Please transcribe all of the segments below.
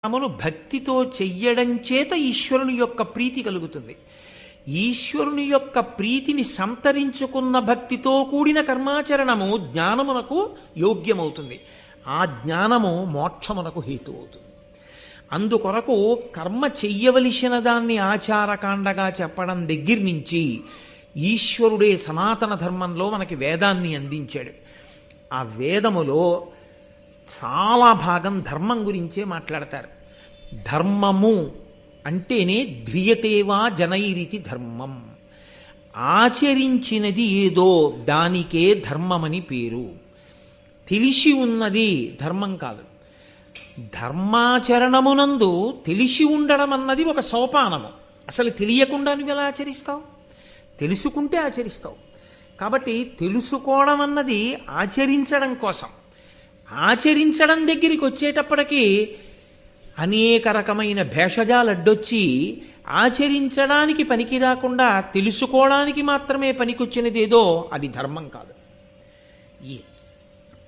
కర్మను భక్తితో చెయ్యడం చేత ఈశ్వరుని యొక్క ప్రీతి కలుగుతుంది. ఈశ్వరుని యొక్క ప్రీతిని సంతరించుకున్న భక్తితో కూడిన కర్మాచరణము జ్ఞానమునకు యోగ్యమవుతుంది. ఆ జ్ఞానము మోక్షమునకు హేతు అవుతుంది. అందుకొరకు కర్మ చెయ్యవలసిన దాన్ని ఆచారకాండగా చెప్పడం దగ్గర నుంచి ఈశ్వరుడే సనాతన ధర్మంలో మనకి వేదాన్ని అందించాడు. ఆ వేదములో చాలా భాగం ధర్మం గురించే మాట్లాడతారు. ధర్మము అంటేనే ధ్రియతేవా జనైరితి ధర్మం. ఆచరించినది ఏదో దానికే ధర్మమని పేరు. తెలిసి ఉన్నది ధర్మం కాదు. ధర్మాచరణమునందు తెలిసి ఉండడం అన్నది ఒక సోపానము. అసలు తెలియకుండా నువ్వు ఎలా ఆచరిస్తావు? తెలుసుకుంటే ఆచరిస్తావు. కాబట్టి తెలుసుకోవడం అన్నది ఆచరించడం కోసం. ఆచరించడం దగ్గరికి వచ్చేటప్పటికీ అనేక రకమైన భేషజాలు అడ్డొచ్చి ఆచరించడానికి పనికి రాకుండా తెలుసుకోవడానికి మాత్రమే పనికొచ్చినదేదో అది ధర్మం కాదు. ఈ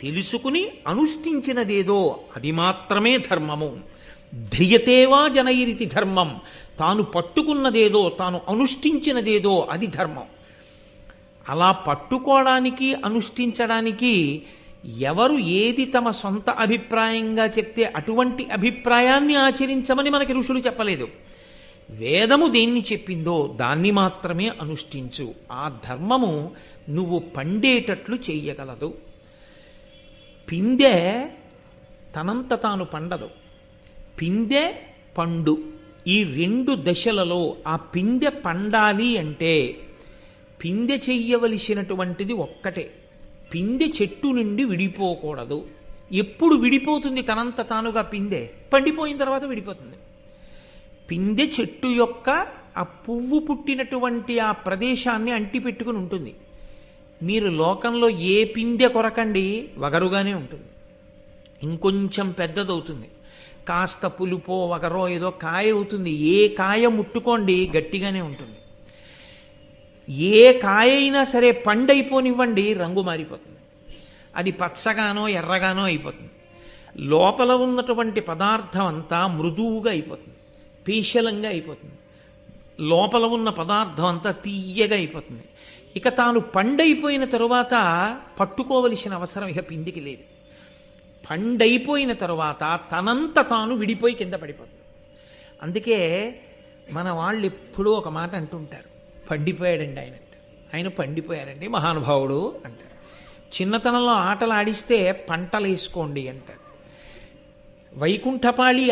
తెలుసుకుని అనుష్ఠించినదేదో అది మాత్రమే ధర్మము. ధ్రియతేవా జనైరితి ధర్మం. తాను పట్టుకున్నదేదో, తాను అనుష్ఠించినదేదో అది ధర్మం. అలా పట్టుకోవడానికి అనుష్ఠించడానికి ఎవరు ఏది తమ సొంత అభిప్రాయంగా చెప్తే అటువంటి అభిప్రాయాన్ని ఆచరించమని మనకి ఋషులు చెప్పలేదు. వేదము దేన్ని చెప్పిందో దాన్ని మాత్రమే అనుష్ఠించు. ఆ ధర్మము నువ్వు పండేటట్లు చెయ్యగలదు. పిందె తనంత తాను పండదు. పిందె పండు ఈ రెండు దశలలో ఆ పిందె పండాలి అంటే పిందె చెయ్యవలసినటువంటిది ఒక్కటే. పిందె చెట్టు నుండి విడిపోకూడదు. ఎప్పుడు విడిపోతుంది తనంత తానుగా? పిందె పండిపోయిన తర్వాత విడిపోతుంది. పిందె చెట్టు యొక్క ఆ పువ్వు పుట్టినటువంటి ఆ ప్రదేశాన్ని అంటిపెట్టుకుని ఉంటుంది. మీరు లోకంలో ఏ పిందె కొరకండి వగరుగానే ఉంటుంది. ఇంకొంచెం పెద్దదవుతుంది, కాస్త పులుపో వగరో ఏదో కాయ అవుతుంది. ఏ కాయ ముట్టుకోండి గట్టిగానే ఉంటుంది. ఏ కాయ అయినా సరే పండైపోనివ్వండి రంగు మారిపోతుంది. అది పచ్చగానో ఎర్రగానో అయిపోతుంది. లోపల ఉన్నటువంటి పదార్థం అంతా మృదువుగా అయిపోతుంది, పీశలంగా అయిపోతుంది. లోపల ఉన్న పదార్థం అంతా తీయగా అయిపోతుంది. ఇక తాను పండైపోయిన తరువాత పట్టుకోవలసిన అవసరం ఇక పిందికి లేదు. పండైపోయిన తరువాత తనంత తాను విడిపోయి కింద పడిపోతుంది. అందుకే మన వాళ్ళు ఎప్పుడూ ఒక మాట అంటుంటారు, పండిపోయాడండి ఆయన అంటే. ఆయన పండిపోయారండి మహానుభావుడు అంటారు. చిన్నతనంలో ఆటలు ఆడిస్తే పంటలు వేసుకోండి అంటారు. వైకుంఠపాళి